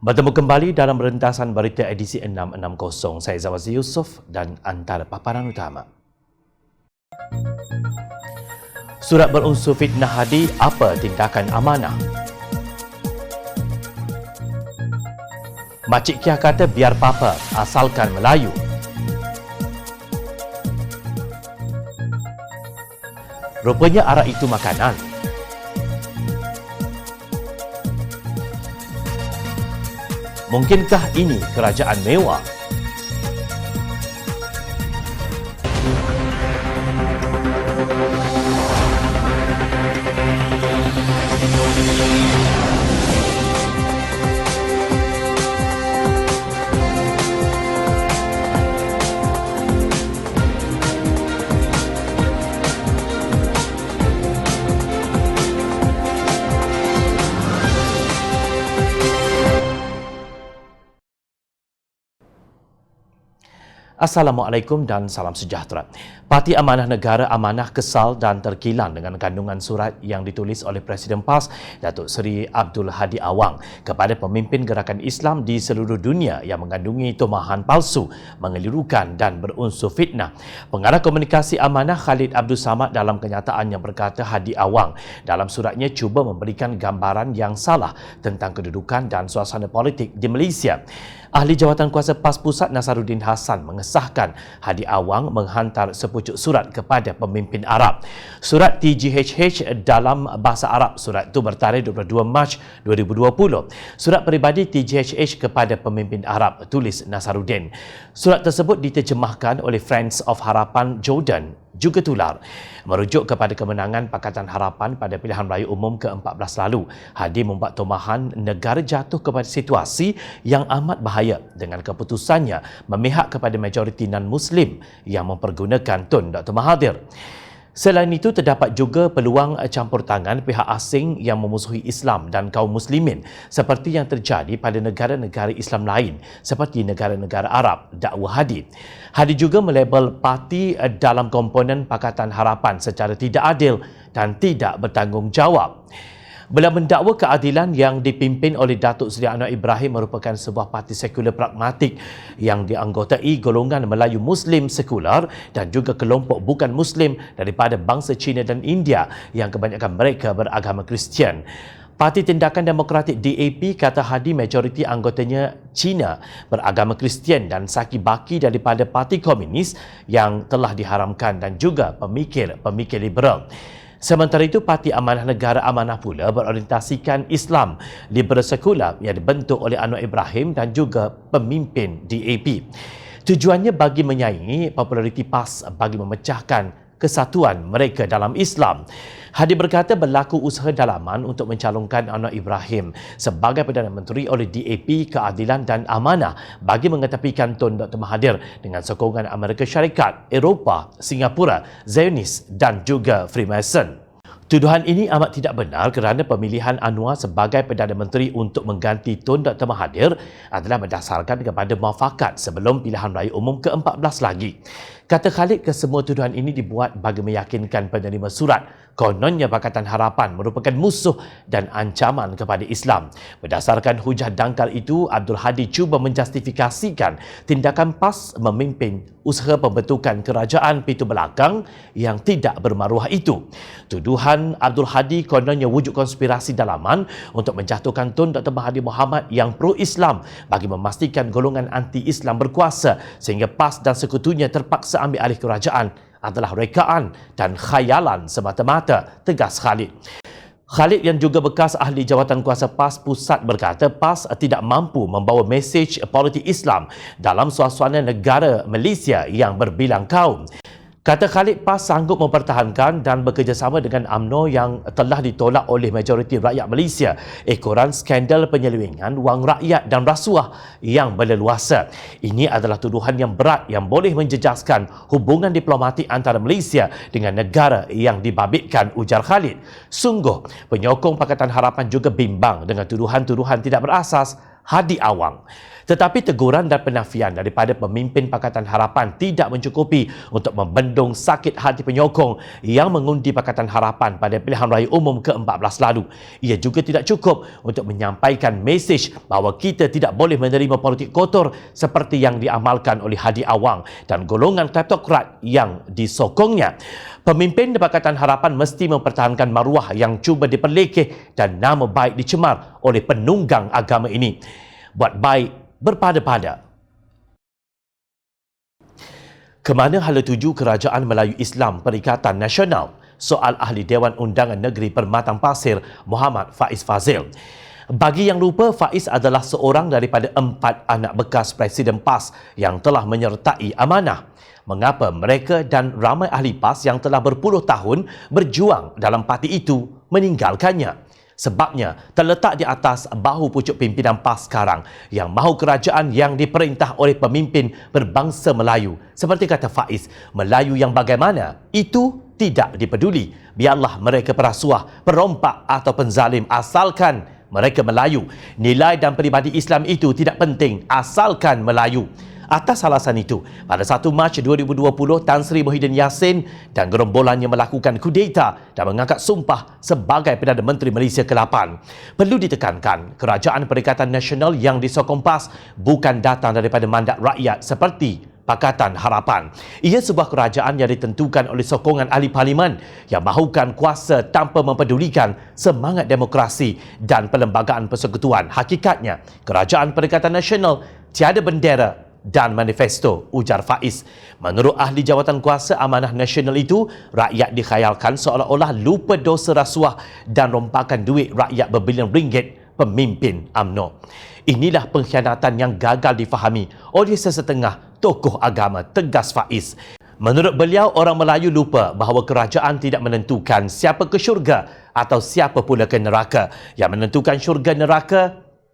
Bertemu kembali dalam rentasan berita edisi 660. Saya Zawazi Yusof dan antara paparan utama. Surat berunsur fitnah Hadi, apa tindakan amanah? Makcik Kia kata biar papa, asalkan Melayu. Rupanya arak itu makanan. Mungkinkah ini kerajaan mewah? Assalamualaikum dan salam sejahtera. Parti Amanah Negara Amanah kesal dan terkilan dengan kandungan surat yang ditulis oleh Presiden PAS, Datuk Seri Abdul Hadi Awang kepada pemimpin gerakan Islam di seluruh dunia yang mengandungi tumahan palsu, mengelirukan dan berunsur fitnah. Pengarah komunikasi Amanah Khalid Abdul Samad dalam kenyataannya berkata Hadi Awang dalam suratnya cuba memberikan gambaran yang salah tentang kedudukan dan suasana politik di Malaysia. Ahli Jawatankuasa PAS Pusat Nasaruddin Hassan mengesahkan Hadi Awang menghantar sepucuk surat kepada pemimpin Arab. Surat TGHH dalam bahasa Arab. Surat itu bertarikh 22 Mac 2020. Surat peribadi TGHH kepada pemimpin Arab, tulis Nasaruddin. Surat tersebut diterjemahkan oleh Friends of Harapan Jordan juga tular. Merujuk kepada kemenangan Pakatan Harapan pada pilihan raya umum ke-14 lalu, Hadi membuat tumahan negara jatuh kepada situasi yang amat bahaya dengan keputusannya memihak kepada majoriti non-Muslim yang mempergunakan Tun Dr. Mahathir. Selain itu, terdapat juga peluang campur tangan pihak asing yang memusuhi Islam dan kaum Muslimin seperti yang terjadi pada negara-negara Islam lain seperti negara-negara Arab, dakwa Hadi. Hadi juga melabel parti dalam komponen Pakatan Harapan secara tidak adil dan tidak bertanggungjawab. Beliau mendakwa keadilan yang dipimpin oleh Datuk Seri Anwar Ibrahim merupakan sebuah parti sekular pragmatik yang dianggotai golongan Melayu Muslim sekular dan juga kelompok bukan Muslim daripada bangsa Cina dan India yang kebanyakan mereka beragama Kristian. Parti Tindakan Demokratik DAP kata Hadi majoriti anggotanya Cina beragama Kristian dan saki baki daripada Parti Komunis yang telah diharamkan dan juga pemikir liberal. Sementara itu, Parti Amanah Negara Amanah pula berorientasikan Islam liberal sekular yang dibentuk oleh Anwar Ibrahim dan juga pemimpin DAP. Tujuannya bagi menyaingi populariti PAS bagi memecahkan kesatuan mereka dalam Islam. Hadi berkata berlaku usaha dalaman untuk mencalonkan Anwar Ibrahim sebagai Perdana Menteri oleh DAP Keadilan dan Amanah bagi mengetepikan Tun Dr. Mahathir dengan sokongan Amerika Syarikat, Eropah, Singapura, Zionis dan juga Freemason. Tuduhan ini amat tidak benar kerana pemilihan Anwar sebagai Perdana Menteri untuk mengganti Tun Dr. Mahathir adalah berdasarkan kepada muafakat sebelum pilihan raya umum ke-14 lagi. Kata Khalid, kesemua tuduhan ini dibuat bagi meyakinkan penerima surat kononnya Pakatan Harapan merupakan musuh dan ancaman kepada Islam. Berdasarkan hujah dangkal itu, Abdul Hadi cuba menjustifikasikan tindakan PAS memimpin usaha pembentukan kerajaan pintu belakang yang tidak bermaruah itu. Tuduhan Abdul Hadi kononnya wujud konspirasi dalaman untuk menjatuhkan Tun Dr. Mahathir Mohamad yang pro-Islam bagi memastikan golongan anti-Islam berkuasa sehingga PAS dan sekutunya terpaksa ambil alih kerajaan adalah rekaan dan khayalan semata-mata, tegas Khalid. Khalid yang juga bekas ahli jawatankuasa PAS Pusat berkata PAS tidak mampu membawa mesej politik Islam dalam suasana negara Malaysia yang berbilang kaum. Kata Khalid, PAS sanggup mempertahankan dan bekerjasama dengan UMNO yang telah ditolak oleh majoriti rakyat Malaysia ekoran skandal penyelewengan wang rakyat dan rasuah yang berleluasa. Ini adalah tuduhan yang berat yang boleh menjejaskan hubungan diplomatik antara Malaysia dengan negara yang dibabitkan, ujar Khalid. Sungguh, penyokong Pakatan Harapan juga bimbang dengan tuduhan-tuduhan tidak berasas Hadi Awang. Tetapi teguran dan penafian daripada pemimpin Pakatan Harapan tidak mencukupi untuk membendung sakit hati penyokong yang mengundi Pakatan Harapan pada pilihan raya umum ke-14 lalu. Ia juga tidak cukup untuk menyampaikan mesej bahawa kita tidak boleh menerima politik kotor seperti yang diamalkan oleh Hadi Awang dan golongan kleptokrat yang disokongnya. Pemimpin Pakatan Harapan mesti mempertahankan maruah yang cuba diperlekeh dan nama baik dicemar oleh penunggang agama ini. Buat baik berpada-pada. Ke mana hala tuju Kerajaan Melayu Islam Perikatan Nasional? Soal Ahli Dewan Undangan Negeri Permatang Pasir Muhammad Faiz Fazil. Bagi yang lupa, Faiz adalah seorang daripada 4 anak bekas Presiden PAS yang telah menyertai amanah. Mengapa mereka dan ramai ahli PAS yang telah berpuluh tahun berjuang dalam parti itu meninggalkannya? Sebabnya terletak di atas bahu pucuk pimpinan PAS sekarang yang mahu kerajaan yang diperintah oleh pemimpin berbangsa Melayu. Seperti kata Faiz, Melayu yang bagaimana? Itu tidak dipeduli. Biarlah mereka perasuah, perompak atau penzalim asalkan mereka Melayu. Nilai dan peribadi Islam itu tidak penting asalkan Melayu. Atas alasan itu, pada 1 Mac 2020, Tan Sri Muhyiddin Yassin dan gerombolannya melakukan kudeta dan mengangkat sumpah sebagai Perdana Menteri Malaysia ke-8. Perlu ditekankan, Kerajaan Perikatan Nasional yang disokong PAS bukan datang daripada mandat rakyat seperti Pakatan Harapan. Ia sebuah kerajaan yang ditentukan oleh sokongan ahli parlimen yang mahukan kuasa tanpa mempedulikan semangat demokrasi dan perlembagaan persekutuan. Hakikatnya, Kerajaan Perikatan Nasional tiada bendera dan manifesto, ujar Faiz. Menurut ahli jawatan kuasa amanah nasional itu, rakyat dikhayalkan seolah-olah lupa dosa rasuah dan rompakan duit rakyat berbilion ringgit pemimpin UMNO. Inilah pengkhianatan yang gagal difahami oleh sesetengah tokoh agama, tegas Faiz. Menurut beliau, orang Melayu lupa bahawa kerajaan tidak menentukan siapa ke syurga atau siapa pula ke neraka. Yang menentukan syurga neraka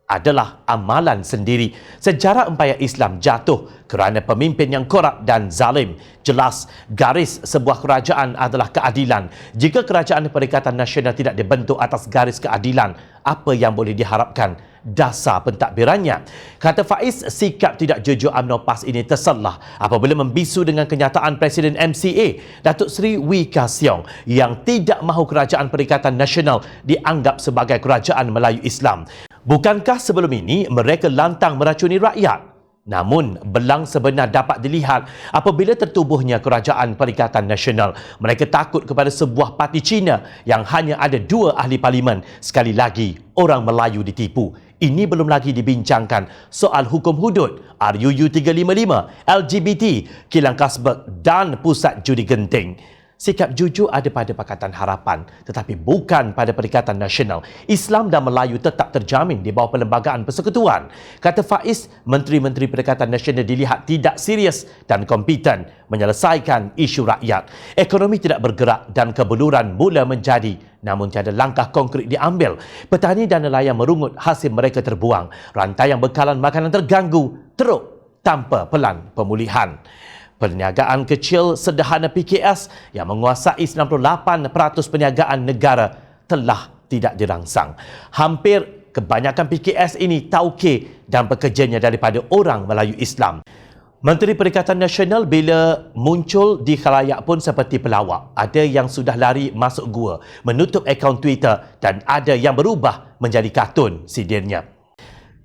adalah amalan sendiri. Sejarah empayar Islam jatuh kerana pemimpin yang korup dan zalim. Jelas, garis sebuah kerajaan adalah keadilan. Jika Kerajaan Perikatan Nasional tidak dibentuk atas garis keadilan, apa yang boleh diharapkan dasar pentadbirannya? Kata Faiz, sikap tidak jujur UMNO PAS ini tersalah apabila membisu dengan kenyataan Presiden MCA Datuk Seri Wee Ka Siong yang tidak mahu Kerajaan Perikatan Nasional dianggap sebagai kerajaan Melayu Islam. Bukankah sebelum ini mereka lantang meracuni rakyat? Namun, belang sebenar dapat dilihat apabila tertubuhnya Kerajaan Perikatan Nasional. Mereka takut kepada sebuah parti Cina yang hanya ada 2 ahli parlimen. Sekali lagi, orang Melayu ditipu. Ini belum lagi dibincangkan soal hukum hudud, RUU 355, LGBT, kilang kasbek dan pusat judi genting. Sikap jujur ada pada Pakatan Harapan tetapi bukan pada Perikatan Nasional. Islam dan Melayu tetap terjamin di bawah perlembagaan persekutuan. Kata Faiz, Menteri-Menteri Perikatan Nasional dilihat tidak serius dan kompeten menyelesaikan isu rakyat. Ekonomi tidak bergerak dan kebuluran mula menjadi, namun tiada langkah konkret diambil. Petani dan nelayan merungut hasil mereka terbuang. Rantaian bekalan makanan terganggu, teruk tanpa pelan pemulihan. Perniagaan kecil sederhana PKS yang menguasai 98% perniagaan negara telah tidak dirangsang. Hampir kebanyakan PKS ini tauke dan pekerjanya daripada orang Melayu Islam. Menteri Perikatan Nasional bila muncul di khalayak pun seperti pelawak. Ada yang sudah lari masuk gua, menutup akaun Twitter dan ada yang berubah menjadi kartun sidirnya.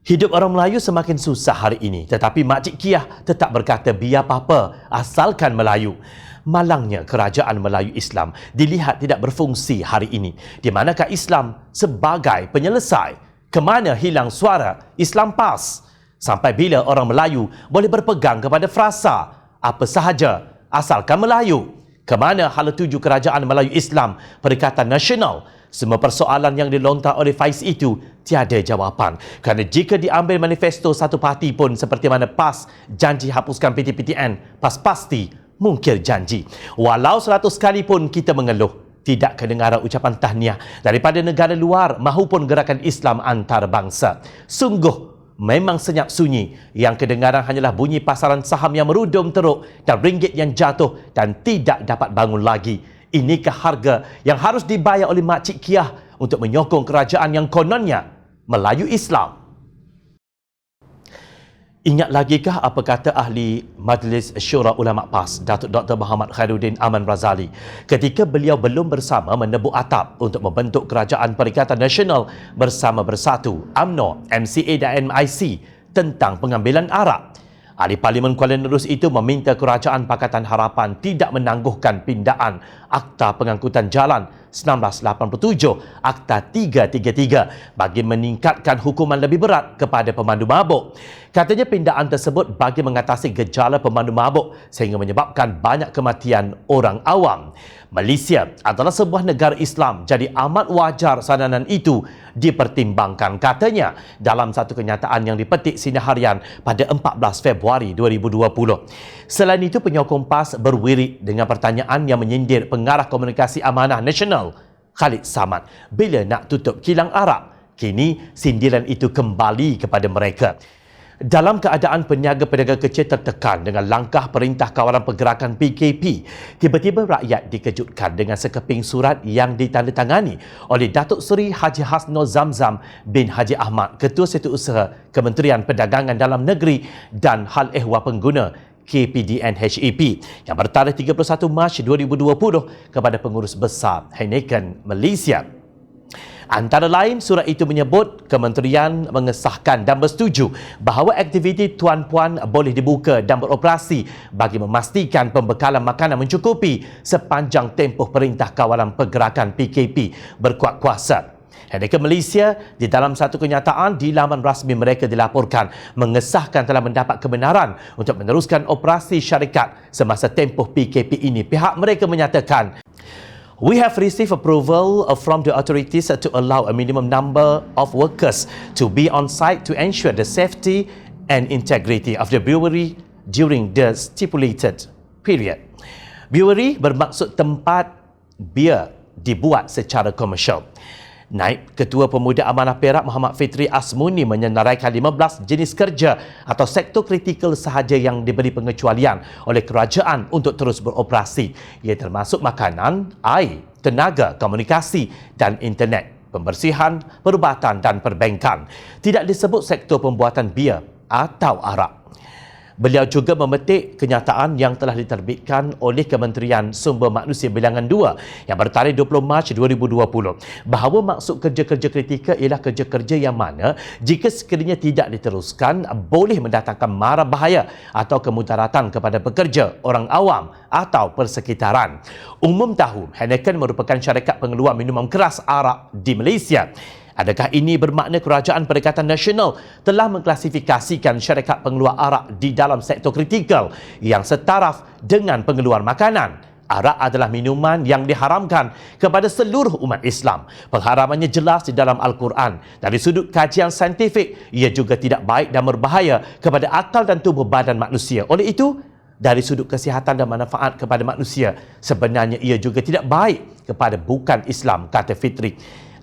Hidup orang Melayu semakin susah hari ini, tetapi Makcik Kiah tetap berkata biar apa-apa asalkan Melayu. Malangnya Kerajaan Melayu Islam dilihat tidak berfungsi hari ini. Di manakah Islam sebagai penyelesai? Kemana hilang suara Islam PAS? Sampai bila orang Melayu boleh berpegang kepada frasa apa sahaja asalkan Melayu? Kemana hala tuju Kerajaan Melayu Islam Perikatan Nasional? Semua persoalan yang dilontar oleh Faiz itu tiada jawapan. Kerana jika diambil manifesto satu parti pun seperti mana PAS janji hapuskan PTPTN, PAS pasti mungkir janji. Walau 100 kali pun kita mengeluh, tidak kedengaran ucapan tahniah daripada negara luar mahupun gerakan Islam antarabangsa. Sungguh memang senyap sunyi. Yang kedengaran hanyalah bunyi pasaran saham yang merudum teruk dan ringgit yang jatuh dan tidak dapat bangun lagi. Inikah harga yang harus dibayar oleh Makcik Kiah untuk menyokong kerajaan yang kononnya Melayu Islam? Ingat lagikah apa kata ahli Majlis Syura Ulama PAS, Datuk Dr. Muhammad Khairuddin Aman Razali, ketika beliau belum bersama menebuk atap untuk membentuk Kerajaan Perikatan Nasional Bersama Bersatu, UMNO, MCA dan MIC tentang pengambilan arak. Ahli Parlimen Kuala Nerus itu meminta Kerajaan Pakatan Harapan tidak menangguhkan pindaan Akta Pengangkutan Jalan 1987, Akta 333 bagi meningkatkan hukuman lebih berat kepada pemandu mabuk. Katanya pindaan tersebut bagi mengatasi gejala pemandu mabuk sehingga menyebabkan banyak kematian orang awam. Malaysia adalah sebuah negara Islam, jadi amat wajar saranan itu dipertimbangkan, katanya dalam satu kenyataan yang dipetik Sinar Harian pada 14 Februari 2020. Selain itu, penyokong PAS berwirid dengan pertanyaan yang menyindir pengarah komunikasi Amanah Nasional Khalid Samad bila nak tutup kilang arak. Kini sindiran itu kembali kepada mereka. Dalam keadaan peniaga-peniaga kecil tertekan dengan langkah Perintah Kawalan Pergerakan PKP, tiba-tiba rakyat dikejutkan dengan sekeping surat yang ditandatangani oleh Datuk Seri Haji Hasnul Zamzam bin Haji Ahmad, Ketua Setiausaha Kementerian Perdagangan Dalam Negeri dan Hal Ehwal Pengguna KPDN HEP yang bertarikh 31 Mac 2020 kepada Pengurus Besar Heineken Malaysia. Antara lain, surat itu menyebut kementerian mengesahkan dan bersetuju bahawa aktiviti tuan-puan boleh dibuka dan beroperasi bagi memastikan pembekalan makanan mencukupi sepanjang tempoh Perintah Kawalan Pergerakan PKP berkuat kuasa. Heineken Malaysia di dalam satu kenyataan di laman rasmi mereka dilaporkan mengesahkan telah mendapat kebenaran untuk meneruskan operasi syarikat semasa tempoh PKP ini. Pihak mereka menyatakan, "We have received approval from the authorities to allow a minimum number of workers to be on site to ensure the safety and integrity of the brewery during the stipulated period." Brewery bermaksud tempat bia dibuat secara komersial. Naib Ketua Pemuda Amanah Perak Muhammad Fitri Asmuni menyenaraikan 15 jenis kerja atau sektor kritikal sahaja yang diberi pengecualian oleh kerajaan untuk terus beroperasi. Ia termasuk makanan, air, tenaga, komunikasi dan internet, pembersihan, perubatan dan perbankan. Tidak disebut sektor pembuatan bia atau arak. Beliau juga memetik kenyataan yang telah diterbitkan oleh Kementerian Sumber Manusia Bilangan 2 yang bertarikh 20 Mac 2020 bahawa maksud kerja-kerja kritikal ialah kerja-kerja yang mana jika sekiranya tidak diteruskan boleh mendatangkan mara bahaya atau kemudaratan kepada pekerja, orang awam atau persekitaran. Umum tahu Heineken merupakan syarikat pengeluar minuman keras arak di Malaysia. Adakah ini bermakna Kerajaan Perikatan Nasional telah mengklasifikasikan syarikat pengeluar arak di dalam sektor kritikal yang setaraf dengan pengeluar makanan? Arak adalah minuman yang diharamkan kepada seluruh umat Islam. Pengharamannya jelas di dalam Al-Quran. Dari sudut kajian saintifik, ia juga tidak baik dan berbahaya kepada akal dan tubuh badan manusia. Oleh itu, dari sudut kesihatan dan manfaat kepada manusia, sebenarnya ia juga tidak baik kepada bukan Islam, kata Fitri.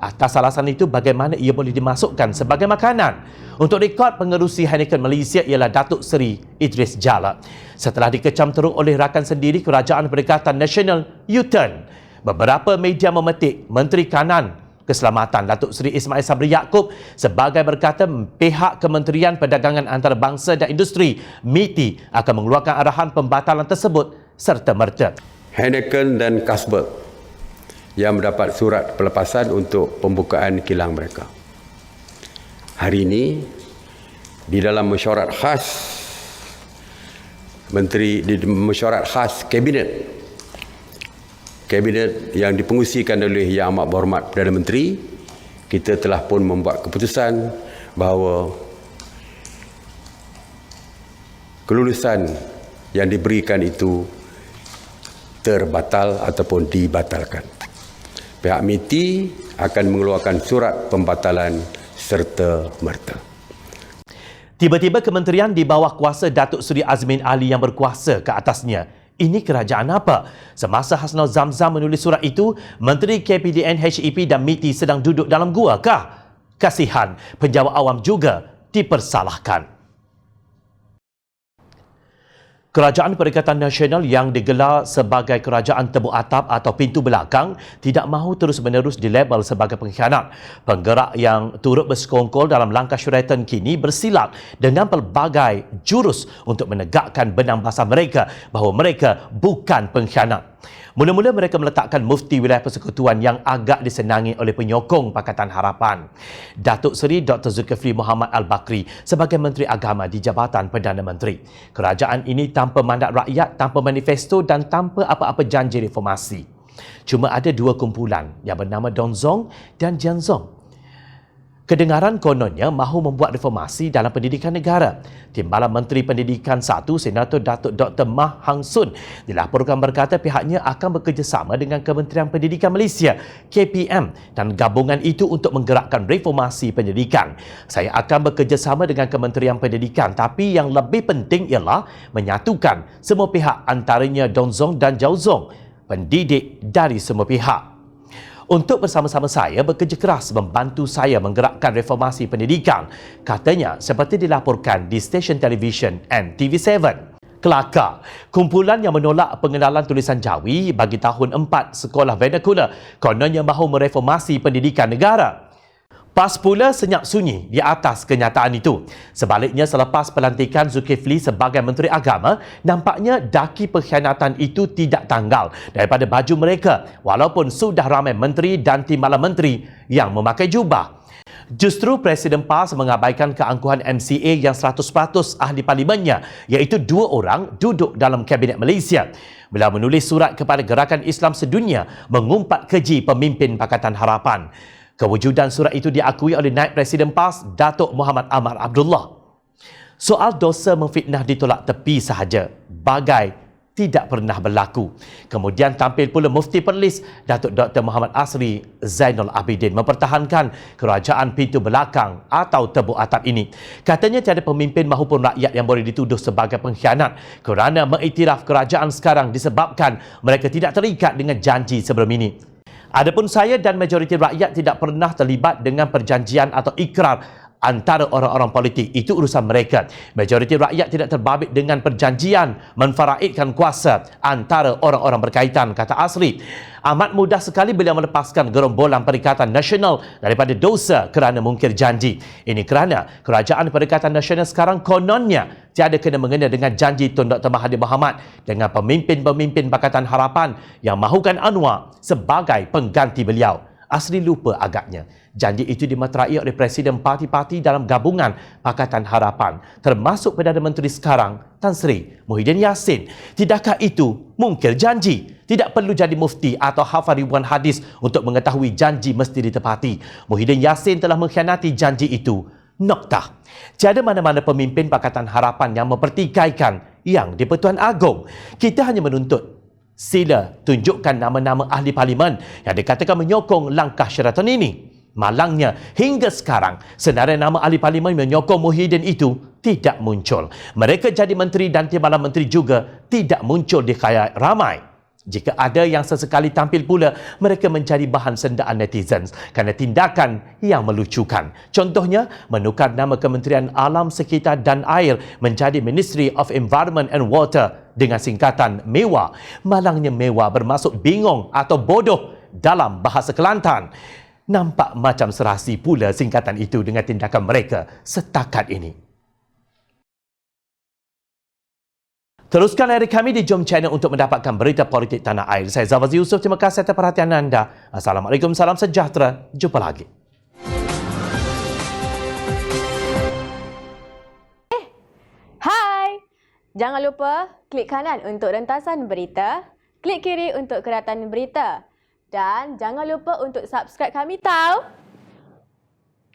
Atas alasan itu, bagaimana ia boleh dimasukkan sebagai makanan? Untuk rekod, pengerusi Heineken Malaysia ialah Datuk Seri Idris Jala. Setelah dikecam teruk oleh rakan sendiri Kerajaan Perikatan Nasional U-turn, beberapa media memetik Menteri Kanan Keselamatan Datuk Seri Ismail Sabri Yaakob sebagai berkata pihak Kementerian Perdagangan Antarabangsa dan Industri MITI akan mengeluarkan arahan pembatalan tersebut serta-merta. Heineken dan Carlsberg yang mendapat surat pelepasan untuk pembukaan kilang mereka. Hari ini di dalam mesyuarat khas mesyuarat khas kabinet yang dipengusikan oleh Yang Amat Berhormat Perdana Menteri, kita telah pun membuat keputusan bahawa kelulusan yang diberikan itu terbatal ataupun dibatalkan. Pihak MITI akan mengeluarkan surat pembatalan serta-merta. Tiba-tiba kementerian di bawah kuasa Datuk Seri Azmin Ali yang berkuasa ke atasnya. Ini kerajaan apa? Semasa Hasnul Zamzam menulis surat itu, Menteri KPDN HEP dan MITI sedang duduk dalam gua kah? Kasihan, penjawat awam juga dipersalahkan. Kerajaan Perikatan Nasional yang digelar sebagai kerajaan tebuk atap atau pintu belakang tidak mahu terus-menerus dilabel sebagai pengkhianat. Penggerak yang turut bersekongkol dalam langkah syuratan kini bersilat dengan pelbagai jurus untuk menegakkan benang basah mereka bahawa mereka bukan pengkhianat. Mula-mula mereka meletakkan mufti wilayah persekutuan yang agak disenangi oleh penyokong Pakatan Harapan, Datuk Seri Dr. Zulkifli Mohamed Al-Bakri sebagai Menteri Agama di Jabatan Perdana Menteri. Kerajaan ini tanpa mandat rakyat, tanpa manifesto dan tanpa apa-apa janji reformasi. Cuma ada dua kumpulan yang bernama Donzong dan Jianzong. Kedengaran kononnya mahu membuat reformasi dalam pendidikan negara. Timbalan Menteri Pendidikan 1, Senator Datuk Dr. Mah Hang Sun, dilaporkan berkata pihaknya akan bekerjasama dengan Kementerian Pendidikan Malaysia, KPM, dan gabungan itu untuk menggerakkan reformasi pendidikan. Saya akan bekerjasama dengan Kementerian Pendidikan, tapi yang lebih penting ialah menyatukan semua pihak antaranya Donzong dan Jiaozong, pendidik dari semua pihak. Untuk bersama-sama saya bekerja keras membantu saya menggerakkan reformasi pendidikan, katanya seperti dilaporkan di stesen televisyen NTV7. Kelakar, kumpulan yang menolak pengenalan tulisan Jawi bagi tahun 4 sekolah vernacular kononnya mahu mereformasi pendidikan negara. PAS pula senyap sunyi di atas kenyataan itu. Sebaliknya, selepas pelantikan Zulkifli sebagai Menteri Agama, nampaknya daki pengkhianatan itu tidak tanggal daripada baju mereka walaupun sudah ramai menteri dan timbalan menteri yang memakai jubah. Justru Presiden PAS mengabaikan keangkuhan MCA yang 100% ahli parlimennya, iaitu 2 orang duduk dalam Kabinet Malaysia. Beliau menulis surat kepada Gerakan Islam Sedunia mengumpat keji pemimpin Pakatan Harapan. Kewujudan surat itu diakui oleh Naib Presiden PAS, Datuk Muhammad Amar Abdullah. Soal dosa memfitnah ditolak tepi sahaja, bagai tidak pernah berlaku. Kemudian tampil pula Mufti Perlis, Datuk Dr. Muhammad Asri Zainul Abidin mempertahankan kerajaan pintu belakang atau tebuk atap ini. Katanya tiada pemimpin mahupun rakyat yang boleh dituduh sebagai pengkhianat kerana mengiktiraf kerajaan sekarang disebabkan mereka tidak terikat dengan janji sebelum ini. Adapun saya dan majoriti rakyat tidak pernah terlibat dengan perjanjian atau ikrar antara orang-orang politik. Itu urusan mereka. Majoriti rakyat tidak terbabit dengan perjanjian menfaraidkan kuasa antara orang-orang berkaitan, kata Asri. Amat mudah sekali beliau melepaskan gerombolan Perikatan Nasional daripada dosa kerana mungkir janji. Ini kerana Kerajaan Perikatan Nasional sekarang kononnya tiada kena-mengena dengan janji Tun Dr. Mahathir Mohamad dengan pemimpin-pemimpin Pakatan Harapan yang mahukan Anwar sebagai pengganti beliau. Asli lupa agaknya. Janji itu dimeterai oleh Presiden parti-parti dalam gabungan Pakatan Harapan, termasuk Perdana Menteri sekarang, Tan Sri Muhyiddin Yassin. Tidakkah itu mungkir janji? Tidak perlu jadi mufti atau hafal ribuan hadis untuk mengetahui janji mesti ditepati. Muhyiddin Yassin telah mengkhianati janji itu. Noktah. Tiada mana-mana pemimpin Pakatan Harapan yang mempertikaikan yang di-Pertuan Agong. Kita hanya menuntut sila tunjukkan nama-nama ahli parlimen yang dikatakan menyokong langkah syaratan ini. Malangnya, hingga sekarang, senarai nama ahli parlimen menyokong Muhyiddin itu tidak muncul. Mereka jadi menteri dan timbalan menteri juga tidak muncul di khayal ramai. Jika ada yang sesekali tampil pula, mereka menjadi bahan sendaan netizen kerana tindakan yang melucukan. Contohnya, menukar nama Kementerian Alam Sekitar dan Air menjadi Ministry of Environment and Water dengan singkatan MEWA. Malangnya MEWA bermaksud bingung atau bodoh dalam bahasa Kelantan. Nampak macam serasi pula singkatan itu dengan tindakan mereka setakat ini. Teruskan layari kami di Jom Channel untuk mendapatkan berita politik tanah air. Saya Zawazi Yusof, terima kasih atas perhatian anda. Assalamualaikum, salam sejahtera. Jumpa lagi. Hai! Jangan lupa klik kanan untuk rentasan berita, klik kiri untuk keratan berita. Dan jangan lupa untuk subscribe kami tahu.